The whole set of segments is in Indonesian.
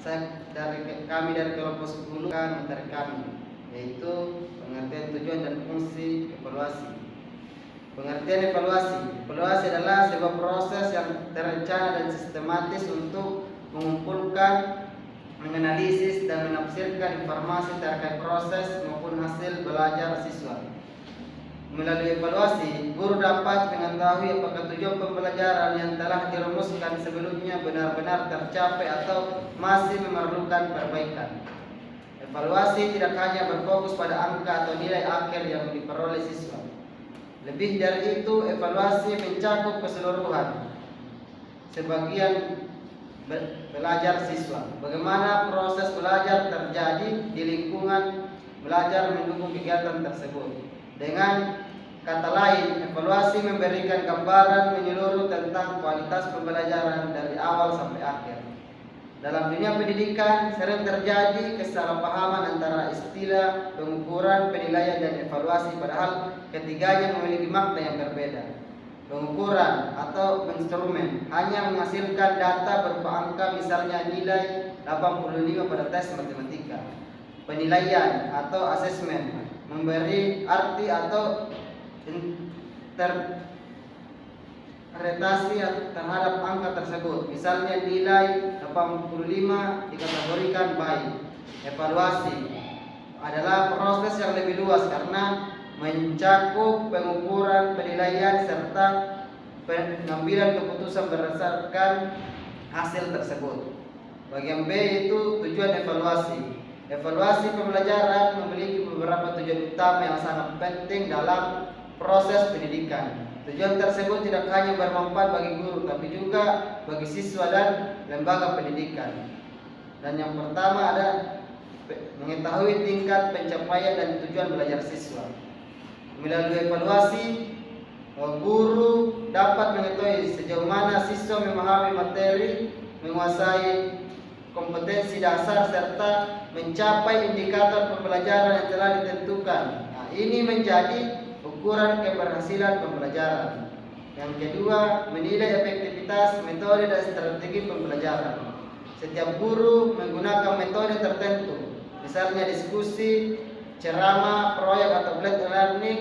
dari kelompok 10 kan materi kami, yaitu pengertian tujuan dan fungsi evaluasi. Pengertian evaluasi adalah sebuah proses yang terencana dan sistematis untuk mengumpulkan, menganalisis dan menafsirkan informasi terkait proses maupun hasil belajar siswa. Melalui evaluasi, guru dapat mengetahui apakah tujuan pembelajaran yang telah dirumuskan sebelumnya benar-benar tercapai atau masih memerlukan perbaikan. Evaluasi tidak hanya berfokus pada angka atau nilai akhir yang diperoleh siswa. Lebih dari itu, evaluasi mencakup keseluruhan sebagian belajar siswa. Bagaimana proses belajar terjadi di lingkungan belajar mendukung kegiatan tersebut. Dengan kata lain, evaluasi memberikan gambaran menyeluruh tentang kualitas pembelajaran dari awal sampai akhir. Dalam dunia pendidikan sering terjadi kesalahpahaman antara istilah pengukuran, penilaian, dan evaluasi, padahal ketiganya memiliki makna yang berbeda. Pengukuran atau instrumen hanya menghasilkan data berupa angka, misalnya nilai 85 pada tes matematika. Penilaian atau asesmen memberi arti atau interpretasi terhadap angka tersebut. Misalnya nilai 85 dikategorikan baik. Evaluasi adalah proses yang lebih luas karena mencakup pengukuran, penilaian, serta pengambilan keputusan berdasarkan hasil tersebut. Bagian B yaitu tujuan evaluasi. Evaluasi pembelajaran memiliki beberapa tujuan utama yang sangat penting dalam proses pendidikan. Tujuan tersebut tidak hanya bermanfaat bagi guru, tapi juga bagi siswa dan lembaga pendidikan. Dan yang pertama ada mengetahui tingkat pencapaian dan tujuan belajar siswa. Melalui evaluasi, guru dapat mengetahui sejauh mana siswa memahami materi, menguasai kompetensi dasar, serta mencapai indikator pembelajaran yang telah ditentukan. Nah, ini menjadi ukuran keberhasilan pembelajaran. Yang kedua, menilai efektivitas metode dan strategi pembelajaran. Setiap guru menggunakan metode tertentu, misalnya diskusi, ceramah, proyek, atau blended learning.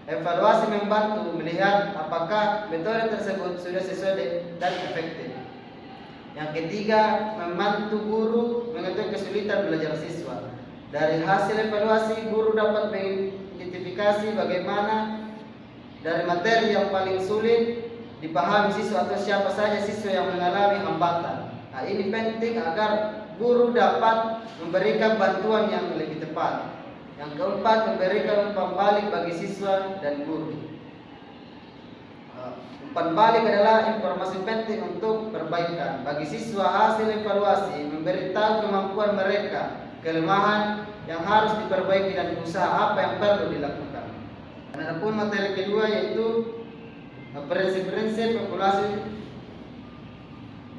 Evaluasi membantu melihat apakah metode tersebut sudah sesuai dan efektif. Yang ketiga, membantu guru mengetahui kesulitan belajar siswa. Dari hasil evaluasi, guru dapat mengidentifikasi bagaimana dari materi yang paling sulit dipahami siswa atau siapa saja siswa yang mengalami hambatan. Nah, ini penting agar guru dapat memberikan bantuan yang lebih tepat. Yang keempat, memberikan umpan balik bagi siswa dan guru. Umpan balik adalah informasi penting untuk perbaikan. Bagi siswa, hasil evaluasi memberitahu kemampuan mereka, kelemahan yang harus diperbaiki, dan usaha apa yang perlu dilakukan. Adapun materi kedua yaitu prinsip-prinsip evaluasi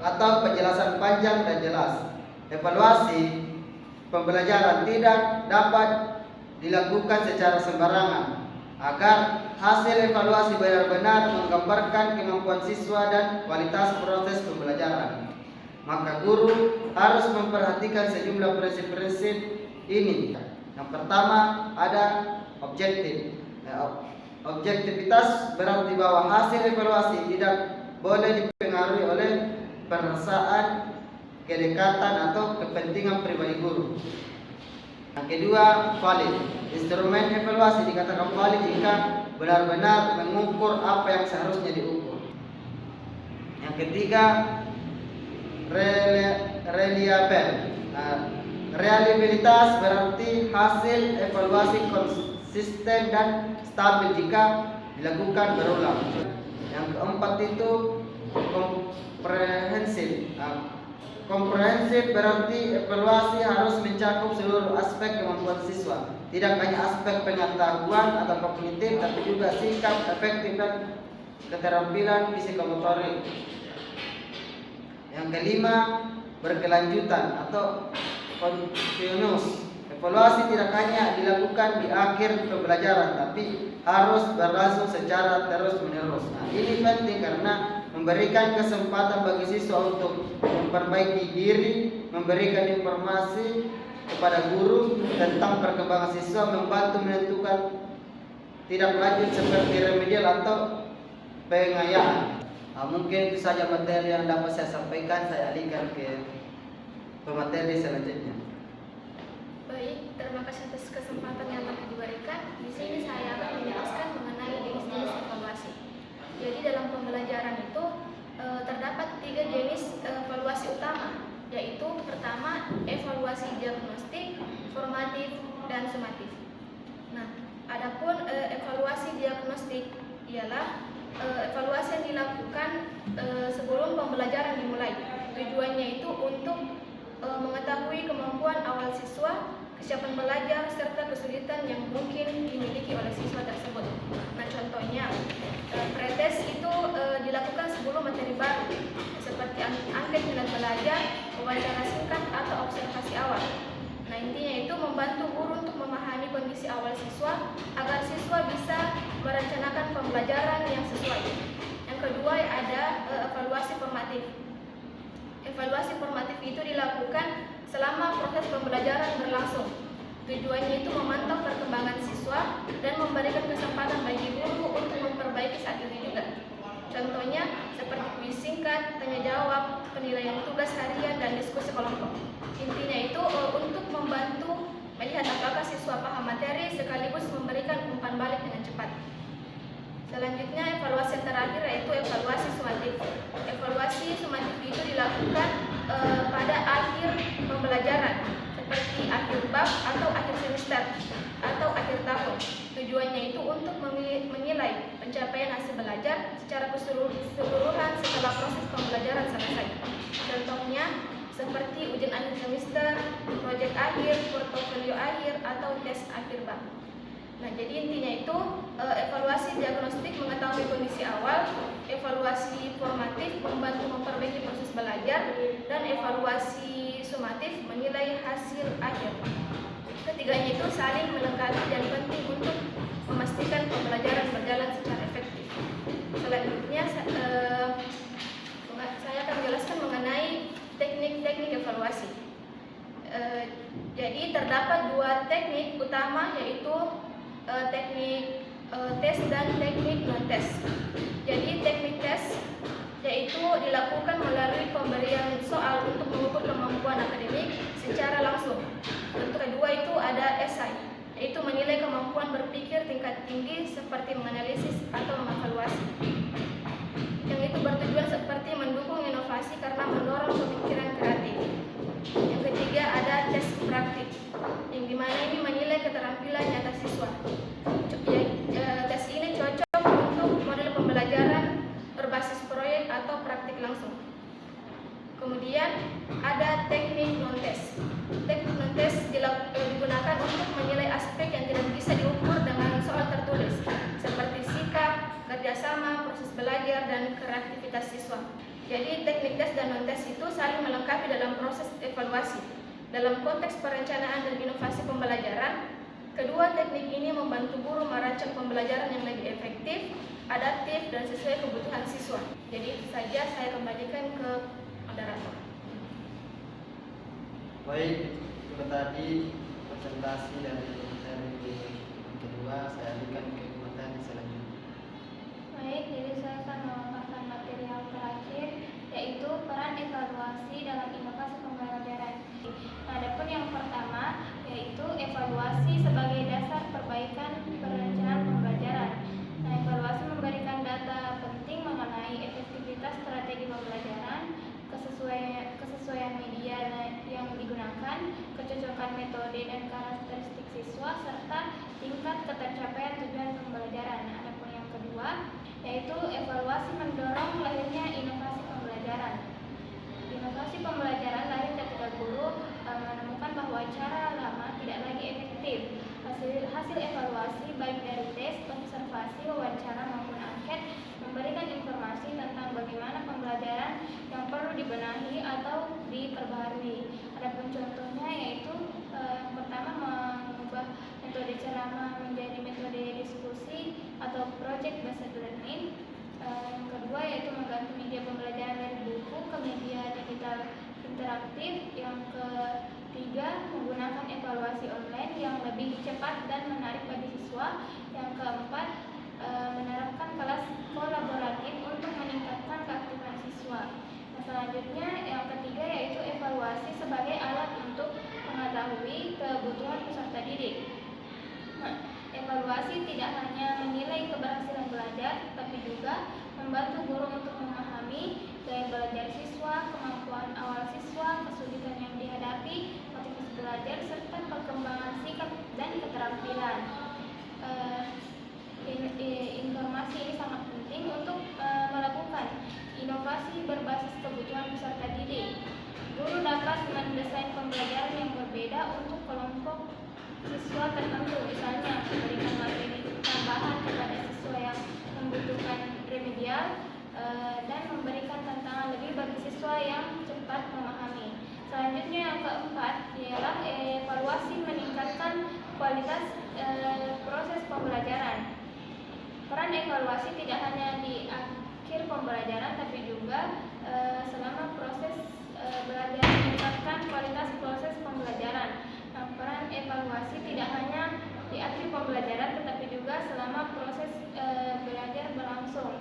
atau penjelasan panjang dan jelas. Evaluasi pembelajaran tidak dapat dilakukan secara sembarangan. Agar hasil evaluasi benar-benar menggambarkan kemampuan siswa dan kualitas proses pembelajaran, maka guru harus memperhatikan sejumlah prinsip-prinsip ini. Yang pertama ada objektif. Objektivitas berarti bahwa hasil evaluasi tidak boleh dipengaruhi oleh perasaan, kedekatan, atau kepentingan pribadi guru. Yang kedua, valid. Instrumen evaluasi dikatakan valid jika benar-benar mengukur apa yang seharusnya diukur. Yang ketiga, reliable. Reliabilitas berarti hasil evaluasi konsisten dan stabil jika dilakukan berulang. Yang keempat itu komprehensif. Komprehensif berarti evaluasi harus mencakup seluruh aspek kemampuan siswa, tidak hanya aspek pengetahuan atau kognitif, tapi juga sikap, efektif, dan keterampilan psikomotorik. Yang kelima, berkelanjutan atau continuous. Evaluasi tidak hanya dilakukan di akhir pembelajaran, tapi harus berlangsung secara terus-menerus. Nah, ini penting karena memberikan kesempatan bagi siswa untuk memperbaiki diri memberikan informasi kepada guru tentang perkembangan siswa, membantu menentukan tidak lanjut seperti remedial atau pengayaan. Mungkin itu saja materi yang dapat saya sampaikan. Saya alihkan ke pemateri selanjutnya. Baik, terima kasih atas kesempatan yang telah diberikan. Di sini saya akan menjelaskan mengenai jenis-jenis evaluasi. Jadi dalam pembelajaran itu terdapat 3 jenis evaluasi utama, yaitu pertama evaluasi diagnostik, formatif, dan sumatif. Nah, adapun evaluasi diagnostik ialah evaluasi yang dilakukan sebelum pembelajaran dimulai. Tujuannya itu untuk mengetahui kemampuan awal siswa, kesiapan belajar, serta kesulitan yang mungkin dimiliki oleh siswa tersebut. Nah, contohnya pretest itu dilakukan sebelum materi baru, seperti angket minat belajar, wawancara singkat, atau observasi awal. Nah, intinya itu membantu guru untuk memahami kondisi awal siswa agar siswa bisa merencanakan pembelajaran yang sesuai. Yang kedua ada evaluasi formatif. Evaluasi formatif itu dilakukan selama proses pembelajaran berlangsung. Tujuannya itu memantau perkembangan siswa dan memberikan kesempatan bagi guru untuk memperbaiki saat itu juga. Contohnya seperti kuis singkat, tanya jawab, penilaian tugas harian, dan diskusi kelompok. Intinya itu untuk membantu melihat apakah siswa paham materi sekaligus memberikan umpan balik dengan cepat. Selanjutnya evaluasi yang terakhir yaitu evaluasi sumatif. Evaluasi sumatif itu dilakukan pada akhir pembelajaran, seperti akhir bab atau akhir semester atau akhir tahun. Tujuannya itu untuk menilai pencapaian hasil belajar secara keseluruhan setelah proses pembelajaran selesai. Contohnya seperti ujian akhir semester, proyek akhir, portofolio akhir, atau tes akhir bab. Nah, jadi intinya itu evaluasi diagnostik mengetahui kondisi awal, evaluasi formatif membantu memperbaiki proses belajar, dan evaluasi sumatif menilai hasil akhir. Ketiganya itu saling melengkapi dan penting untuk memastikan pembelajaran berjalan secara efektif. Selanjutnya saya akan menjelaskan mengenai teknik-teknik evaluasi. Jadi terdapat 2 teknik utama, yaitu teknik tes dan teknik non-tes. Jadi teknik tes yaitu dilakukan melalui pemberian soal untuk mengukur kemampuan akademik secara langsung. Untuk kedua itu ada esai, yaitu menilai kemampuan berpikir tingkat tinggi seperti menganalisis atau mengevaluasi. Yang itu bertujuan seperti mendukung inovasi karena mendorong pemikiran kreatif. Yang ketiga ada tes praktik, yang dimana ini menilai keterampilan nyata siswa. Tes ini cocok untuk model pembelajaran berbasis proyek atau praktik langsung. Kemudian ada teknik non-tes. Teknik non-tes digunakan untuk menilai aspek yang tidak bisa diukur dengan soal tertulis, seperti sikap, kerjasama, proses belajar, dan kreativitas siswa. Jadi teknik tes dan non-tes itu saling melengkapi dalam proses evaluasi. Dalam konteks perencanaan dan inovasi pembelajaran, kedua teknik ini membantu guru merancang pembelajaran yang lebih efektif, adaptif, dan sesuai kebutuhan siswa. Jadi itu saja, saya kembalikan ke moderator. Baik, itu tadi presentasi dari materi kedua. Saya alihkan ke materi selanjutnya. Baik, jadi saya akan memaparkan materi yang terakhir, yaitu peran evaluasi dalam inovasi pembelajaran. Nah, adapun yang pertama yaitu evaluasi sebagai dasar perbaikan perencanaan pembelajaran. Nah, evaluasi memberikan data penting mengenai efektivitas strategi pembelajaran, kesesuaian media yang digunakan, kecocokan metode dan karakteristik siswa, serta tingkat ketercapaian tujuan pembelajaran. Nah, adapun yang kedua yaitu evaluasi mendorong lahirnya inovasi pembelajaran. Inovasi pembelajaran lahir ketika guru menemukan bahwa cara lama tidak lagi efektif. Hasil evaluasi baik dari tes, observasi, wawancara maupun angket memberikan informasi tentang bagaimana pembelajaran yang perlu dibenahi atau diperbaharui. Adapun contohnya yaitu yang pertama mengubah metode ceramah menjadi metode diskusi atau project based learning. Yang kedua yaitu mengganti media pembelajaran dari buku ke media digital interaktif. Yang Yang ketiga, menggunakan evaluasi online yang lebih cepat dan menarik bagi siswa. Yang keempat, menerapkan kelas kolaboratif untuk meningkatkan keaktifan siswa. Nah, selanjutnya yang ketiga yaitu evaluasi sebagai alat untuk mengetahui kebutuhan peserta didik. Nah, evaluasi tidak hanya menilai keberhasilan belajar, tapi juga membantu guru untuk memahami gaya belajar siswa, kemampuan awal siswa, kesulitan yang dihadapi, motivasi belajar, serta perkembangan sikap dan keterampilan. Informasi ini sangat penting untuk melakukan inovasi berbasis kebutuhan peserta didik. Guru dapat mendesain pembelajaran yang berbeda untuk kelompok siswa tertentu, misalnya memberikan materi tambahan kepada siswa yang membutuhkan remedial dan memberikan tantangan lebih bagi siswa yang cepat memahami. Selanjutnya yang keempat ialah evaluasi meningkatkan kualitas proses pembelajaran. Peran evaluasi tidak hanya di akhir pembelajaran, tapi juga selama proses belajar, meningkatkan kualitas proses pembelajaran. Nah, peran evaluasi tidak hanya di akhir pembelajaran, tetapi juga selama proses belajar berlangsung.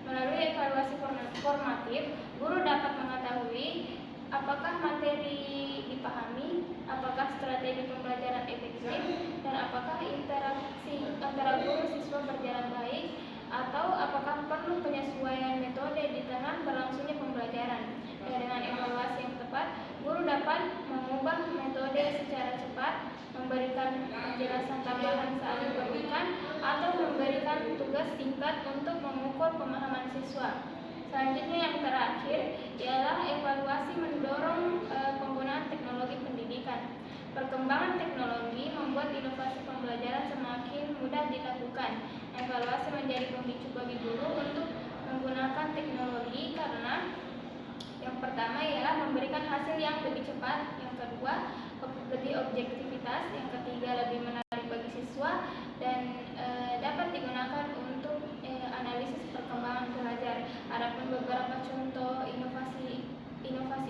Melalui evaluasi formatif, guru dapat mengetahui apakah materi dipahami, apakah strategi pembelajaran efektif, dan apakah interaksi antara guru siswa berjalan baik, atau apakah perlu penyesuaian metode di tengah berlangsungnya pembelajaran. Dengan evaluasi yang tepat, guru dapat mengubah metode secara cepat, memberikan penjelasan tambahan saat diperlukan, atau memberikan tugas singkat untuk mengukur pemahaman siswa. Selanjutnya yang terakhir ialah evaluasi mendorong penggunaan teknologi pendidikan. Perkembangan teknologi membuat inovasi pembelajaran semakin mudah dilakukan. Evaluasi menjadi pemicu bagi guru untuk menggunakan teknologi karena yang pertama ialah memberikan hasil yang lebih cepat, yang kedua lebih objektivitas, yang ketiga lebih menarik bagi siswa, dan dapat digunakan untuk analisis perkembangan belajar. Adapun beberapa contoh inovasi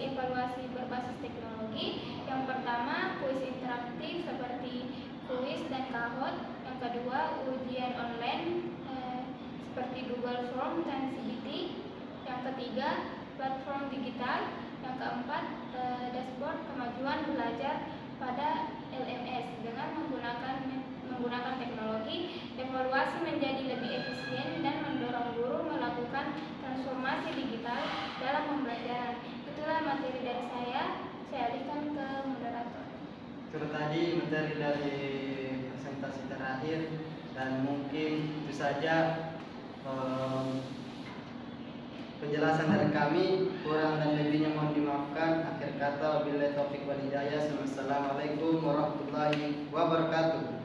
evaluasi berbasis teknologi. Yang pertama, kuis interaktif seperti kuis dan Kahoot. Yang kedua, ujian online seperti Google Form dan CBT. Yang ketiga, platform digital. Yang keempat, dashboard kemajuan belajar pada LMS. Dengan menggunakan teknologi, evaluasi menjadi lebih efisien dan mendorong guru melakukan transformasi digital dalam pembelajaran. Itulah materi dari saya alihkan ke moderator. Itu tadi materi dari presentasi terakhir, dan mungkin itu saja penjelasan dari kami. Kurang dan lebihnya mohon dimaafkan. Akhir kata, wabillahi taufiq wal hidayah. Wassalamualaikum warahmatullahi wabarakatuh.